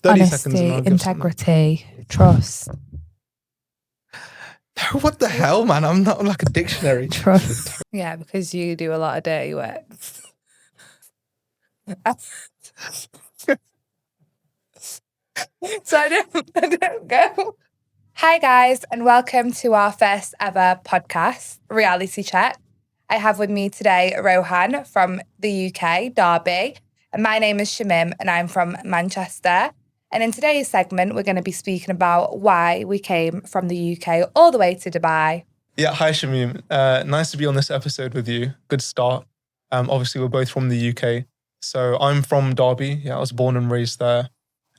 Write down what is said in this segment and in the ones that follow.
30 seconds and I'll give something. integrity, trust. What the hell, man? I'm not like a dictionary. Trust. Yeah, because you do a lot of dirty work. So I don't go. Hi guys, and welcome to our first ever podcast, Reality Check. I have with me today Rohan from the UK, Derby, and my name is Shamim and I'm from Manchester. And in today's segment, we're going to be speaking about why we came from the UK all the way to Dubai. Yeah, hi Shamim. Nice to be on this episode with you. Good start. Obviously, we're both from the UK. So I'm from Derby. Yeah, I was born and raised there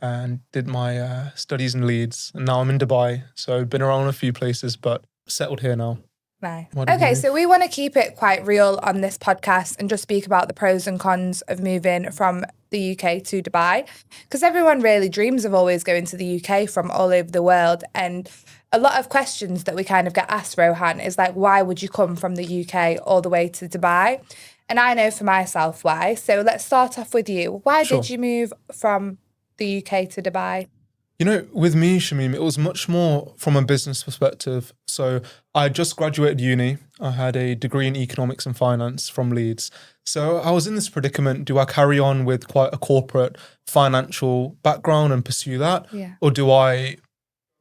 and did my studies in Leeds. And now I'm in Dubai. So been around a few places, but settled here now. Nice. Okay, so we want to keep it quite real on this podcast and just speak about the pros and cons of moving from the UK to Dubai, because everyone really dreams of always going to the UK from all over the world. And a lot of questions that we kind of get asked, Rohan, is like, why would you come from the UK all the way to Dubai? And I know for myself why. So let's start off with you. Why did you move from the UK to Dubai? You know, with me, Shamim, it was much more from a business perspective. So I just graduated uni. I had a degree in economics and finance from Leeds. So I was in this predicament. Do I carry on with quite a corporate financial background and pursue that? Yeah. Or do I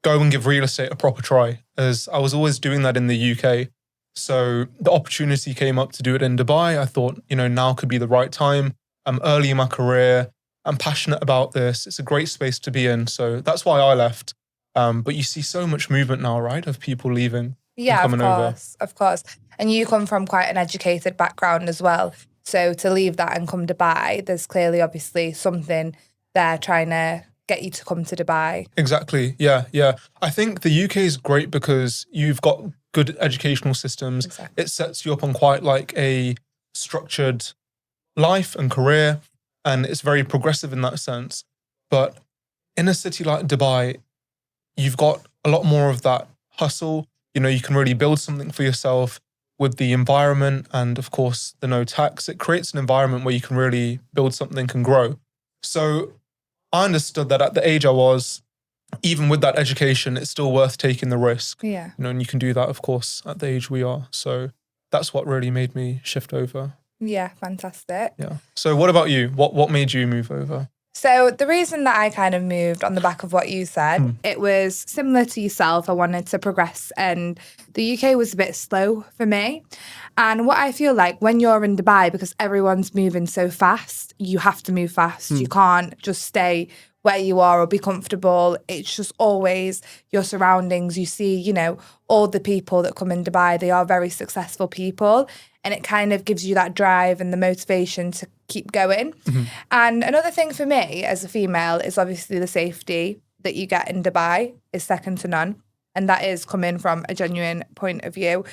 go and give real estate a proper try? As I was always doing that in the UK. So the opportunity came up to do it in Dubai. I thought, you know, now could be the right time. I'm early in my career. I'm passionate about this. It's a great space to be in. So that's why I left. But you see so much movement now, right? Of people leaving and coming over. Of course. And you come from quite an educated background as well. So to leave that and come to Dubai, there's clearly obviously something there trying to get you to come to Dubai. Exactly. Yeah. I think the UK is great because you've got good educational systems. Exactly. It sets you up on quite like a structured life and career. And it's very progressive in that sense. But in a city like Dubai, you've got a lot more of that hustle. You know, you can really build something for yourself with the environment and, of course, the no tax. It creates an environment where you can really build something and grow. So I understood that at the age I was, even with that education, it's still worth taking the risk. Yeah. You know, and you can do that, of course, at the age we are. So that's what really made me shift over. Yeah, fantastic. Yeah. So what about you? What made you move over? So the reason that I kind of moved on the back of what you said, it was similar to yourself. I wanted to progress and the UK was a bit slow for me. And what I feel like when you're in Dubai, because everyone's moving so fast, you have to move fast. You can't just stay where you are or be comfortable. It's just always your surroundings. You see, you know, all the people that come in Dubai, they are very successful people. And it kind of gives you that drive and the motivation to keep going. And another thing for me as a female is obviously the safety that you get in Dubai is second to none. And that is coming from a genuine point of view.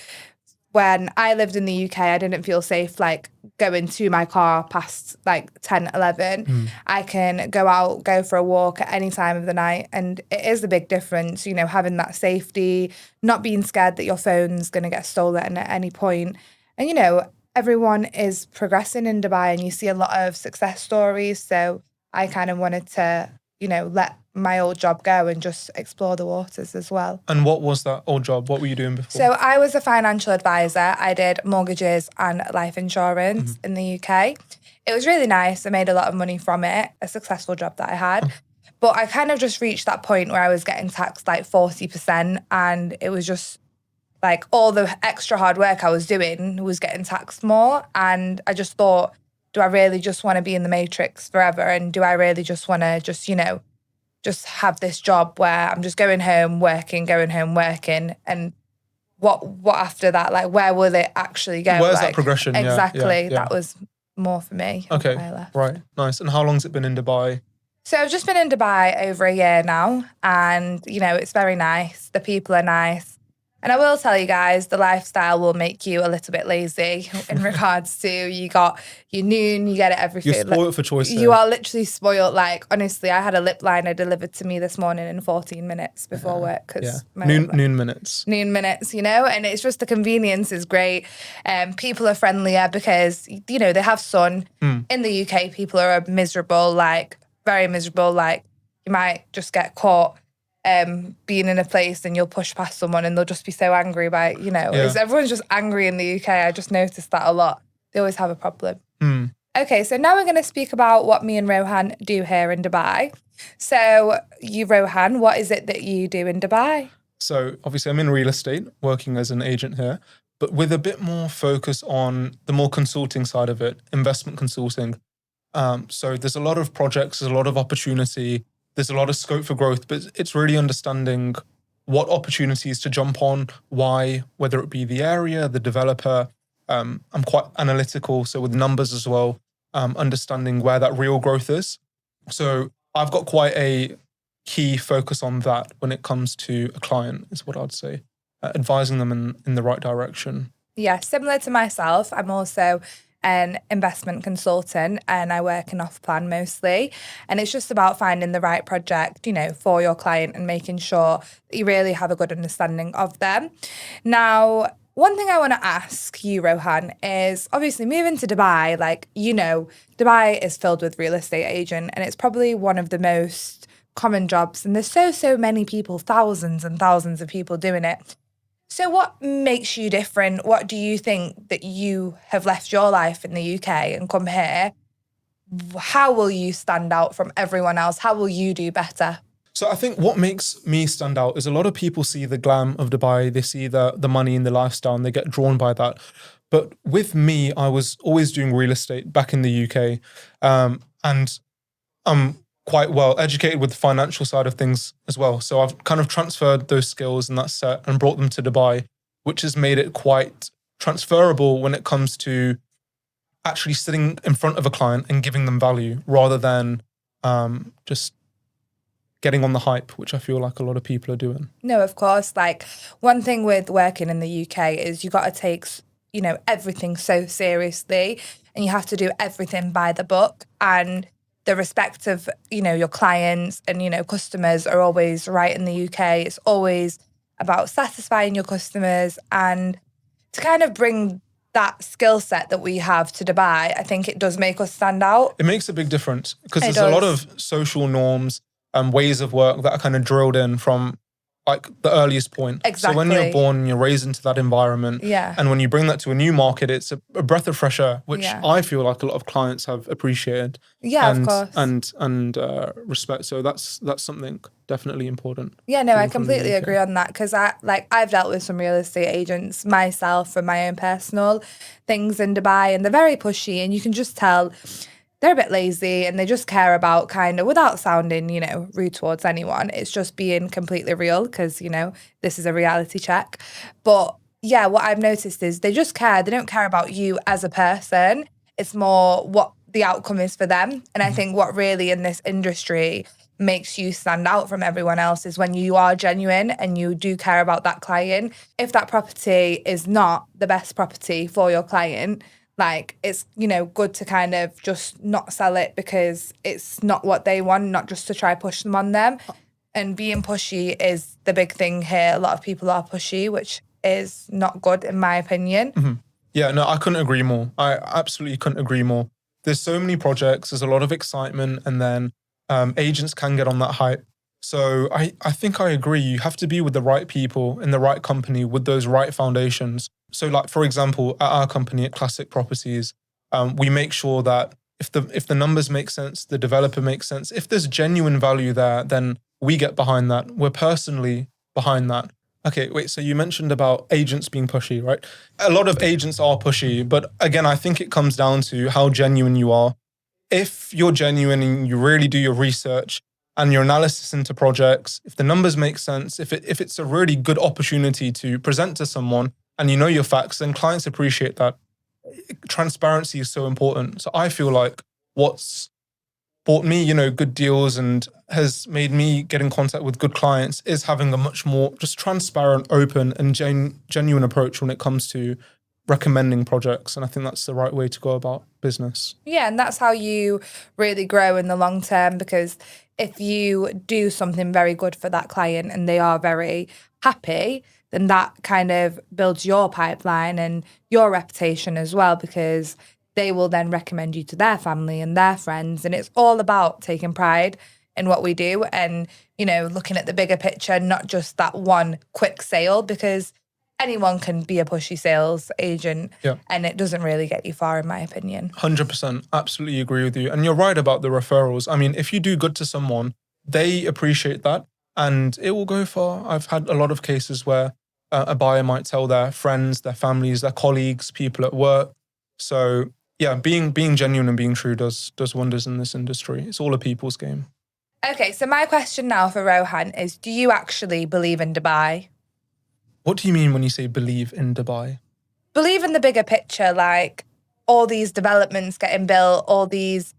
When I lived in the UK, I didn't feel safe, like going to my car past like 10, 11. I can go out, go for a walk at any time of the night. And it is a big difference, you know, having that safety, not being scared that your phone's going to get stolen at any point. And, you know, everyone is progressing in Dubai and you see a lot of success stories. So I kind of wanted to, you know, let my old job go and just explore the waters as well. And what was that old job? What were you doing before? So I was a financial advisor. I did mortgages and life insurance in the UK. It was really nice. I made a lot of money from it, a successful job that I had. But I kind of just reached that point where I was getting taxed like 40% and it was just like all the extra hard work I was doing was getting taxed more. And I just thought, do I really just want to be in the matrix forever? And do I really just want to just, you know, just have this job where I'm just going home working. And what after that? Like, where will it actually go? Where's like, that progression? Exactly. Yeah. That was more for me. Okay, I left. right. Nice. And how long's it been in Dubai? So I've just been in Dubai over a year now. And, you know, it's very nice. The people are nice. And I will tell you guys, the lifestyle will make you a little bit lazy in regards to you got your noon, you get it every You're spoiled for choice. You are literally spoiled. Like, honestly, I had a lip liner delivered to me this morning in 14 minutes before work. Cause Noon minutes. Noon minutes, you know, and it's just the convenience is great. People are friendlier because, you know, they have sun. In the UK, people are miserable, like very miserable, like, you might just get caught being in a place and you'll push past someone and they'll just be so angry by, everyone's just angry in the UK. I just noticed that a lot. They always have a problem. Okay, so now we're going to speak about what me and Rohan do here in Dubai. So you, Rohan, what is it that you do in Dubai? So obviously I'm in real estate, working as an agent here, but with a bit more focus on the more consulting side of it, investment consulting. So there's a lot of projects, there's a lot of opportunity, there's a lot of scope for growth, but it's really understanding what opportunities to jump on, why, whether it be the area, the developer. I'm quite analytical, so with numbers as well, understanding where that real growth is. So I've got quite a key focus on that when it comes to a client, is what I'd say, advising them in the right direction. Yeah, similar to myself, I'm also an investment consultant and I work in off-plan mostly. And it's just about finding the right project, for your client and making sure that you really have a good understanding of them. Now, one thing I want to ask you, Rohan, is obviously moving to Dubai, Dubai is filled with real estate agent and it's probably one of the most common jobs. And there's so many people, thousands and thousands of people doing it. So what makes you different? What do you think that you have left your life in the UK and come here? How will you stand out from everyone else? How will you do better? So I think what makes me stand out is a lot of people see the glam of Dubai, they see the money and the lifestyle and they get drawn by that. But with me, I was always doing real estate back in the UK. And I'm quite well educated with the financial side of things as well. So I've kind of transferred those skills and that set and brought them to Dubai, which has made it quite transferable when it comes to actually sitting in front of a client and giving them value rather than just getting on the hype, which I feel like a lot of people are doing. No, of course. One thing with working in the UK is you got to take, everything so seriously and you have to do everything by the book. And the respect of, your clients and, customers are always right in the UK. It's always about satisfying your customers and to kind of bring that skill set that we have to Dubai, I think it does make us stand out. It makes a big difference because there's a lot of social norms and ways of work that are kind of drilled in from the earliest point. Exactly. So when you're born, you're raised into that environment. Yeah. And when you bring that to a new market, it's a breath of fresh air, which I feel like a lot of clients have appreciated. Yeah, of course. And respect. So that's something definitely important. Yeah, no, I completely agree on that because I've dealt with some real estate agents myself for my own personal things in Dubai and they're very pushy and you can just tell they're a bit lazy and they just care about kind of, without sounding, rude towards anyone, it's just being completely real because, this is a reality check. But yeah, what I've noticed is they just care. They don't care about you as a person. It's more what the outcome is for them. And I think what really in this industry makes you stand out from everyone else is when you are genuine and you do care about that client. If that property is not the best property for your client, it's, good to kind of just not sell it because it's not what they want, not just to try push them on them. And being pushy is the big thing here. A lot of people are pushy, which is not good in my opinion. Mm-hmm. Yeah, no, I couldn't agree more. I absolutely couldn't agree more. There's so many projects, there's a lot of excitement, and then agents can get on that hype. So I think I agree. You have to be with the right people in the right company with those right foundations. So for example, at our company at Classic Properties, we make sure that if the numbers make sense, the developer makes sense, if there's genuine value there, then we get behind that. We're personally behind that. Okay, wait, so you mentioned about agents being pushy, right? A lot of agents are pushy, but again, I think it comes down to how genuine you are. If you're genuine and you really do your research and your analysis into projects, if the numbers make sense, if it's a really good opportunity to present to someone and you know your facts, then clients appreciate that. Transparency is so important. So I feel like what's bought me, good deals and has made me get in contact with good clients is having a much more just transparent, open and genuine approach when it comes to recommending projects. And I think that's the right way to go about business. Yeah, and that's how you really grow in the long term, because if you do something very good for that client and they are very happy, then that kind of builds your pipeline and your reputation as well, because they will then recommend you to their family and their friends. And it's all about taking pride in what we do and, looking at the bigger picture, not just that one quick sale, because anyone can be a pushy sales agent and it doesn't really get you far, in my opinion. 100%. Absolutely agree with you. And you're right about the referrals. I mean, if you do good to someone, they appreciate that and it will go far. I've had a lot of cases where a buyer might tell their friends, their families, their colleagues, people at work. So yeah, being genuine and being true does wonders in this industry. It's all a people's game. Okay, so my question now for Rohan is, do you actually believe in Dubai? What do you mean when you say believe in Dubai? Believe in the bigger picture, like all these developments getting built, all these,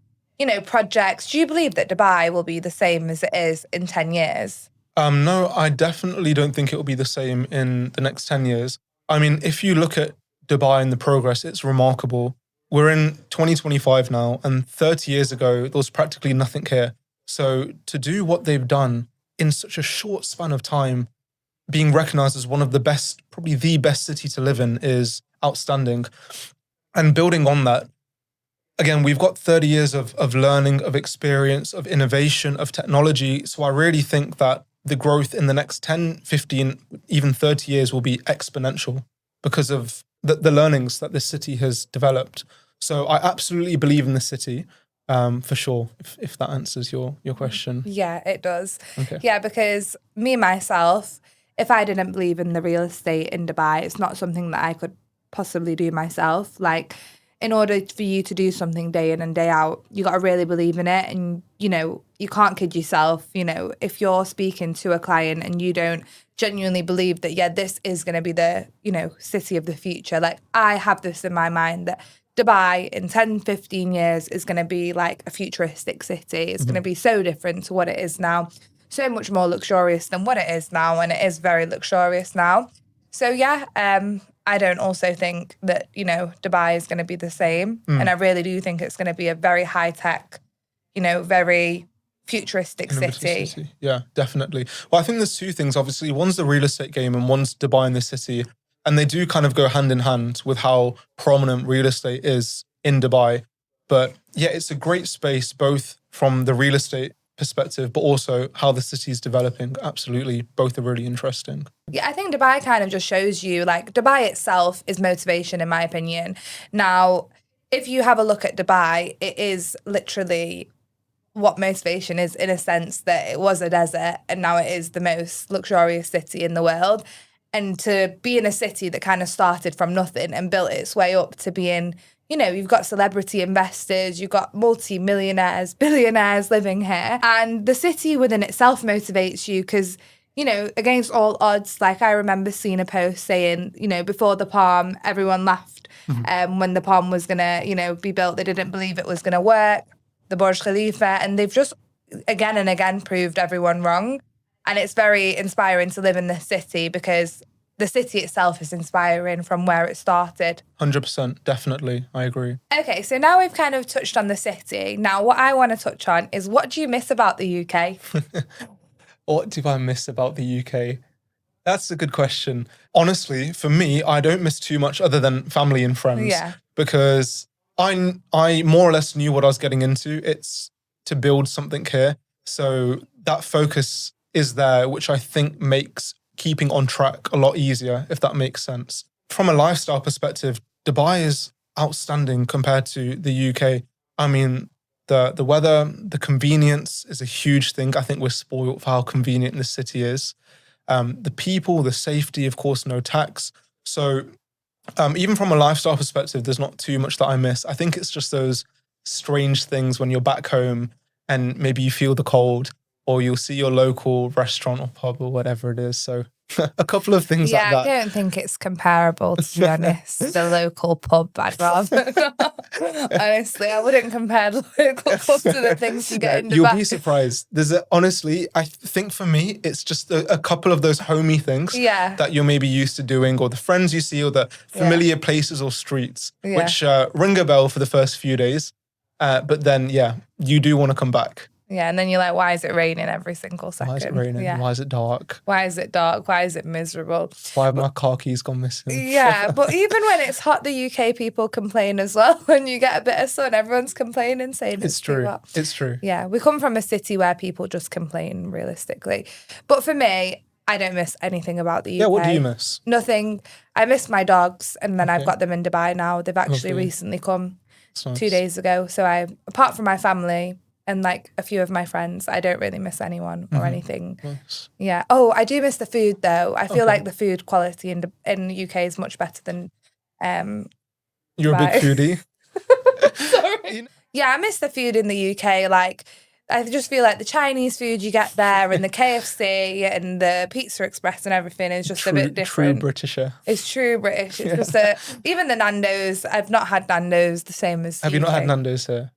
projects. Do you believe that Dubai will be the same as it is in 10 years? No, I definitely don't think it will be the same in the next 10 years. I mean, if you look at Dubai and the progress, it's remarkable. We're in 2025 now, and 30 years ago, there was practically nothing here. So to do what they've done in such a short span of time, being recognized as one of the best, probably the best city to live in, is outstanding. And building on that, again, we've got 30 years of learning, of experience, of innovation, of technology. So I really think that the growth in the next 10, 15, even 30 years will be exponential because of the learnings that this city has developed. So I absolutely believe in the city. For sure, if that answers your question. Yeah, it does. Okay. Yeah, because me, myself, if I didn't believe in the real estate in Dubai, it's not something that I could possibly do myself. Like, in order for you to do something day in and day out, you got to really believe in it. And, you can't kid yourself. If you're speaking to a client and you don't genuinely believe that, this is going to be the, city of the future. Like, I have this in my mind that Dubai in 10, 15 years is going to be like a futuristic city. It's going to be so different to what it is now. So much more luxurious than what it is now. And it is very luxurious now. So yeah, I don't also think that, Dubai is going to be the same. And I really do think it's going to be a very high tech, very futuristic city. Yeah, definitely. Well, I think there's two things. Obviously, one's the real estate game and one's Dubai in the city. And they do kind of go hand in hand with how prominent real estate is in Dubai. But yeah, it's a great space, both from the real estate perspective, but also how the city is developing. Absolutely. Both are really interesting. Yeah, I think Dubai kind of just shows you, like, Dubai itself is motivation, in my opinion. Now, if you have a look at Dubai, it is literally what motivation is, in a sense that it was a desert and now it is the most luxurious city in the world. And to be in a city that kind of started from nothing and built its way up to being, you've got celebrity investors, you've got multi-millionaires, billionaires living here. And the city within itself motivates you because, against all odds, like I remember seeing a post saying, before the Palm, everyone laughed when the Palm was going to, be built. They didn't believe it was going to work, the Burj Khalifa. And they've just again and again proved everyone wrong. And it's very inspiring to live in this city because the city itself is inspiring from where it started. 100%, definitely. I agree. Okay, so now we've kind of touched on the city. Now, what I want to touch on is, what do you miss about the UK? What do I miss about the UK? That's a good question. Honestly, for me, I don't miss too much other than family and friends. Yeah. Because I more or less knew what I was getting into. It's to build something here. So that focus is there, which I think makes keeping on track a lot easier, if that makes sense. From a lifestyle perspective, Dubai is outstanding compared to the UK. I mean, the weather, the convenience is a huge thing. I think we're spoiled for how convenient this city is. The people, the safety, of course, no tax. So even from a lifestyle perspective, there's not too much that I miss. I think it's just those strange things when you're back home and maybe you feel the cold, or you'll see your local restaurant or pub or whatever it is. So a couple of things like that. Yeah, I don't think it's comparable, to be honest. The local pub, I'd rather. Honestly, I wouldn't compare the local pub to the things you get in Dubai. You'll be surprised. Honestly, I think for me, it's just a couple of those homey things that you're maybe used to doing, or the friends you see, or the familiar places or streets, which ring a bell for the first few days. But then, you do want to come back. Yeah, and then you're like, why is it raining every single second? Why is it raining? Yeah. Why is it dark? Why is it dark? Why is it miserable? Why have my car keys gone missing? Yeah, but even when it's hot, the UK people complain as well. When you get a bit of sun, everyone's complaining, saying It's too true. hot. It's true. Yeah, we come from a city where people just complain realistically. But for me, I don't miss anything about the UK. Yeah, what do you miss? Nothing. I miss my dogs, and then I've Okay. got them in Dubai now. They've actually Lovely. recently come It's nice. 2 days ago. So apart from my family and like a few of my friends, I don't really miss anyone or anything. Nice. Yeah. Oh, I do miss the food though. I feel Okay. like the food quality in the UK is much better than. You're a big Dubai. foodie. Sorry. Yeah, I miss the food in the UK. Like, I just feel like the Chinese food you get there and the KFC and the Pizza Express and everything is just a bit different. True Britisher. It's true British. It's just even the Nando's. I've not had Nando's the same as. Have you not had Nando's here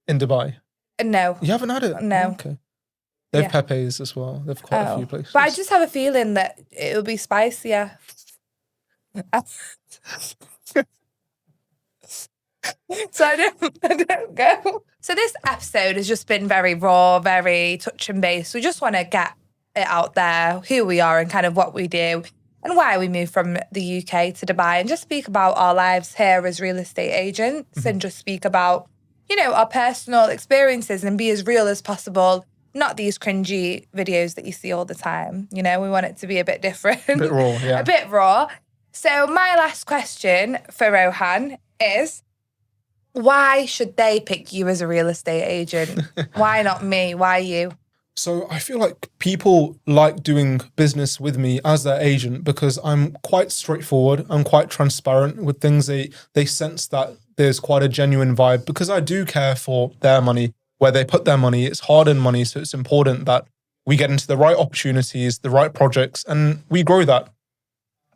in Dubai? No. You haven't had it? No. Oh, okay. They have Yeah. Pepe's as well. They've quite a few places. But I just have a feeling that it'll be spicier. So I don't go. So this episode has just been very raw, very touch and base. We just want to get it out there, who we are and kind of what we do and why we moved from the UK to Dubai, and just speak about our lives here as real estate agents and just speak about, you know, our personal experiences and be as real as possible. Not these cringy videos that you see all the time. You know, we want it to be a bit different. A bit raw, yeah. A bit raw. So my last question for Rohan is, why should they pick you as a real estate agent? Why not me? Why you? So I feel like people like doing business with me as their agent because I'm quite straightforward. I'm quite transparent with things. They sense that there's quite a genuine vibe because I do care for their money, where they put their money. It's hard-earned money, so it's important that we get into the right opportunities, the right projects, and we grow that.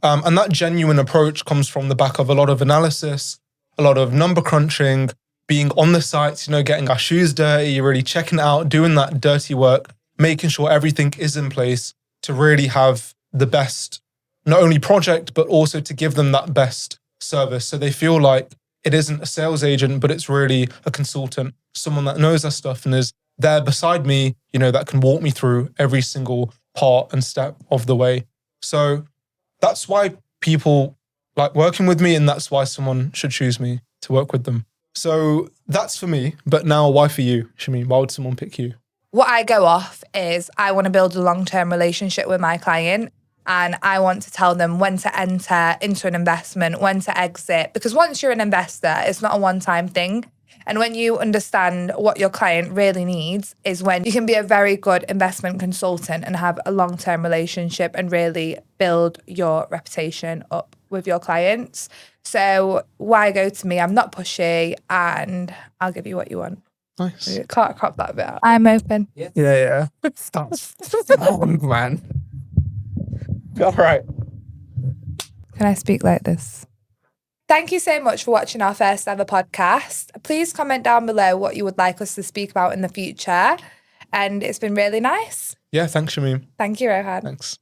And that genuine approach comes from the back of a lot of analysis, a lot of number crunching, being on the sites, you know, getting our shoes dirty, really checking it out, doing that dirty work, making sure everything is in place to really have the best, not only project, but also to give them that best service. So they feel like it isn't a sales agent, but it's really a consultant, someone that knows their stuff and is there beside me, you know, that can walk me through every single part and step of the way. So that's why people like working with me, and that's why someone should choose me to work with them. So that's for me. But now, why for you, Shameen? Why would someone pick you? What I go off is I want to build a long-term relationship with my client, and I want to tell them when to enter into an investment, when to exit. Because once you're an investor, it's not a one-time thing. And when you understand what your client really needs is when you can be a very good investment consultant and have a long-term relationship and really build your reputation up with your clients. So why go to me? I'm not pushy and I'll give you what you want. Nice. You can't crop that bit out. I'm open. Yeah. Stop. Man. All right. Can I speak like this? Thank you so much for watching our first ever podcast. Please comment down below what you would like us to speak about in the future. And it's been really nice. Yeah, thanks, Shameen. Thank you, Rohan. Thanks.